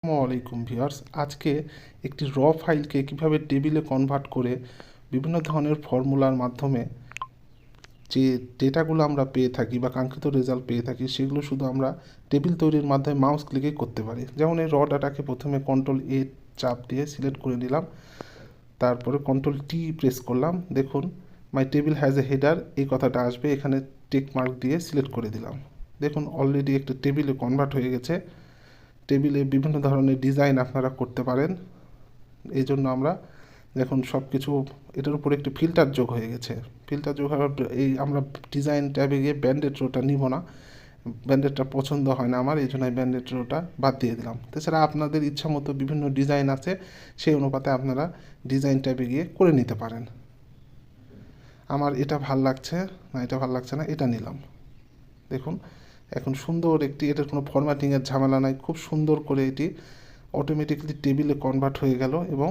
আসসালামু আলাইকুম ভিউয়ার্স, আজকে একটি ফাইলকে কিভাবে টেবিলে কনভার্ট করে বিভিন্ন ধরনের ফর্মুলার মাধ্যমে যে ডেটাগুলো আমরা পেয়ে থাকি বা কাঙ্ক্ষিত রেজাল্ট পেয়ে থাকি সেগুলো শুধু আমরা টেবিল তৈরির মাধ্যমে মাউস ক্লিকে করতে পারি। যেমন এই ডাটাকে প্রথমে কন্ট্রোল-A চাপ দিয়ে সিলেক্ট করে নিলাম, তারপরে কন্ট্রোল-T প্রেস করলাম। দেখুন মাই টেবিল হ্যাজ এ হেডার এই কথাটা আসবে, এখানে টিক মার্ক দিয়ে সিলেক্ট করে দিলাম। দেখুন অলরেডি একটা টেবিলে কনভার্ট হয়ে গেছে। টেবিলে বিভিন্ন ধরনের ডিজাইন আপনারা করতে পারেন। এই জন্য আমরা দেখুন সব কিছু এটার উপরে একটি ফিল্টার যোগ হয়ে গেছে। ফিল্টার যোগ হওয়ার এই আমরা ডিজাইন ট্যাবে গিয়ে ব্যান্ডেড রোটা নিব না, ব্যান্ডেডটা পছন্দ হয় না আমার, এই জন্য ব্যান্ডেড রোটা বাদ দিয়ে দিলাম। তাছাড়া আপনাদের ইচ্ছা মতো বিভিন্ন ডিজাইন আছে, সেই অনুপাতে আপনারা ডিজাইন ট্যাবে গিয়ে করে নিতে পারেন। আমার এটা ভাল লাগছে না, এটা ভাল লাগছে না, এটা নিলাম। দেখুন এখন সুন্দর একটি, এটার কোনো ফরম্যাটিংয়ের ঝামেলা নাই, খুব সুন্দর করে এটি অটোমেটিকলি টেবিলে কনভার্ট হয়ে গেল এবং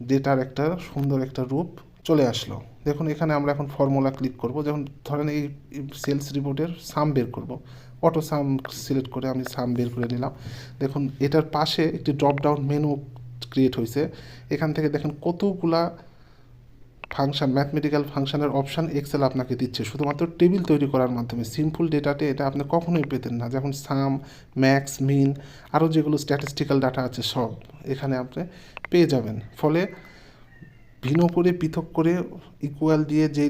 ডেটার একটা সুন্দর একটা রূপ চলে আসলো। দেখুন এখানে আমরা এখন ফর্মুলা ক্লিক করব। যেমন ধরেন এই সেলস রিপোর্টের সাম বের করব, অটো সাম সিলেক্ট করে আমি সাম বের করে নিলাম। দেখুন এটার পাশে একটি ড্রপ ডাউন মেনু ক্রিয়েট হয়েছে। এখান থেকে দেখেন কতগুলা ফাংশন, ম্যাথমেটিক্যাল ফাংশনের অপশান এক্সেল আপনাকে দিচ্ছে শুধুমাত্র টেবিল তৈরি করার মাধ্যমে। সিম্পল ডেটাতে এটা আপনি কখনোই পেতেন না। যেমন সাম, ম্যাক্স, মিন, আরও যেগুলো স্ট্যাটিস্টিক্যাল ডাটা আছে সব এখানে আপনি পেয়ে যাবেন। ফলে ভিন্ন করে পৃথক করে ইকুয়াল দিয়ে যে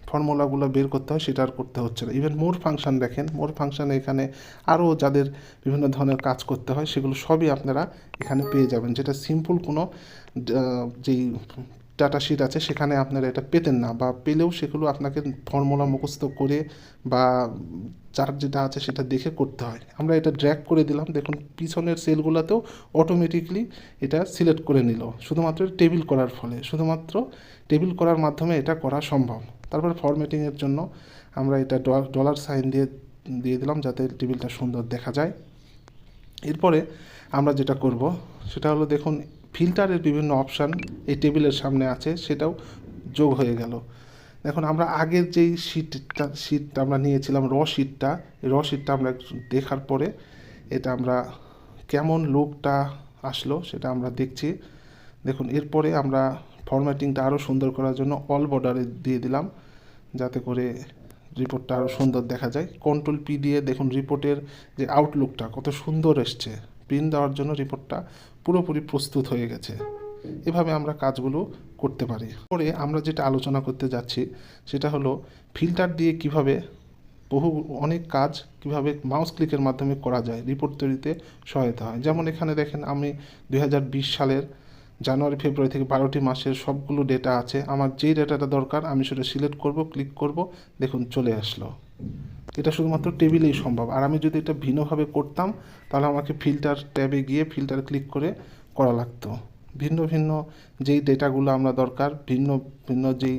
ফর্মুলাগুলো বের করতে হয় সেটা আর করতে হচ্ছে না। ইভেন মোর ফাংশন দেখেন, মোর ফাংশানে এখানে আরও যাদের বিভিন্ন ধরনের কাজ করতে হয় সেগুলো সবই আপনারা এখানে পেয়ে যাবেন, যেটা সিম্পল কোনো যেই ডাটা শিট আছে সেখানে আপনারা এটা পেতেন না, বা পেলেও সেগুলো আপনাকে ফর্মুলা মুখস্থ করে বা যার যেটা আছে সেটা দেখে করতে হয়। আমরা এটা ড্র্যাগ করে দিলাম, দেখুন পিছনের সেলগুলোতেও অটোমেটিকলি এটা সিলেক্ট করে নিল শুধুমাত্র টেবিল করার ফলে। শুধুমাত্র টেবিল করার মাধ্যমে এটা করা সম্ভব। তারপর ফরম্যাটিংয়ের জন্য আমরা এটা ডলার সাইন দিয়ে দিলাম যাতে টেবিলটা সুন্দর দেখা যায়। এরপরে আমরা যেটা করব সেটা হলো, দেখুন ফিল্টারের বিভিন্ন অপশান এই টেবিলের সামনে আছে, সেটাও যোগ হয়ে গেল। দেখুন আমরা আগের যেই শিটটা আমরা নিয়েছিলাম শিটটা, এই শিটটা আমরা দেখার পরে এটা আমরা কেমন লুকটা আসলো সেটা আমরা দেখছি। দেখুন এরপরে আমরা ফরম্যাটিংটা আরও সুন্দর করার জন্য অল বর্ডারে দিয়ে দিলাম যাতে করে রিপোর্টটা আরও সুন্দর দেখা যায়। কন্ট্রোল-P দিয়ে দেখুন রিপোর্টের যে আউটলুকটা কত সুন্দর এসছে। প্রিন্ট দেওয়ার জন্য রিপোর্টটা পুরোপুরি প্রস্তুত হয়ে গেছে। এভাবে আমরা কাজগুলো করতে পারি। পরে আমরা যেটা আলোচনা করতে যাচ্ছি সেটা হলো ফিল্টার দিয়ে কিভাবে অনেক কাজ কিভাবে মাউস ক্লিকের মাধ্যমে করা যায়, রিপোর্ট তৈরিতে সহায়তা হয়। যেমন এখানে দেখেন আমি 2020 সালের জানুয়ারি ফেব্রুয়ারি থেকে 12টি মাসের সবগুলো ডেটা আছে। আমার যেই ডেটাটা দরকার আমি সেটা সিলেক্ট করব, ক্লিক করব, দেখুন চলে আসলো। এটা শুধুমাত্র টেবিলেই সম্ভব। আর আমি যদি এটা ভিন্নভাবে করতাম তাহলে আমাকে ফিল্টার ট্যাবে গিয়ে ফিল্টার ক্লিক করে করা লাগতো। ভিন্ন ভিন্ন যেই ডেটাগুলো আমরা দরকার, ভিন্ন ভিন্ন যেই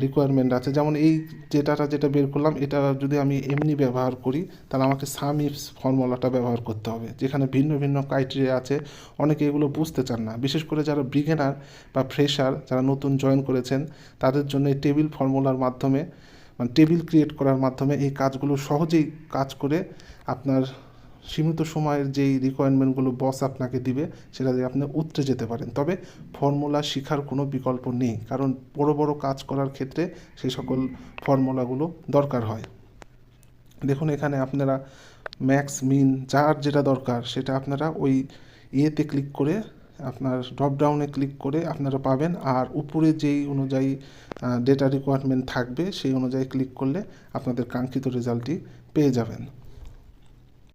রিকোয়ারমেন্ট আছে, যেমন এই ডেটাটা যেটা বের করলাম এটা যদি আমি এমনি ব্যবহার করি তাহলে আমাকে সাম ইফস ফর্মুলাটা ব্যবহার করতে হবে, যেখানে ভিন্ন ভিন্ন ক্রাইটেরিয়া আছে। অনেকে এগুলো বুঝতে চান না, বিশেষ করে যারা বিগিনার বা ফ্রেশার, যারা নতুন জয়েন করেছেন তাদের জন্য এই টেবিল ফর্মুলার মাধ্যমে, মানে টেবিল ক্রিয়েট করার মাধ্যমে এই কাজগুলো সহজেই কাজ করে আপনার সীমিত সময়ের যেই রিকোয়ারমেন্টগুলো বস আপনাকে দিবে সেটা দিয়ে আপনি উতরে যেতে পারেন। তবে ফর্মুলা শেখার কোনো বিকল্প নেই, কারণ বড় বড় কাজ করার ক্ষেত্রে সেই সকল ফর্মুলাগুলো দরকার হয়। দেখুন এখানে আপনারা ম্যাক্স, মিন, যার যেটা দরকার সেটা আপনারা ওই ইয়েতে ক্লিক করে, আপনার ড্রপ ডাউনে ক্লিক করে আপনারা পাবেন। আর উপরে যেই অনুযায়ী ডেটা রিকোয়ারমেন্ট থাকবে সেই অনুযায়ী ক্লিক করলে আপনাদের কাঙ্ক্ষিত রেজাল্টটি পেয়ে যাবেন।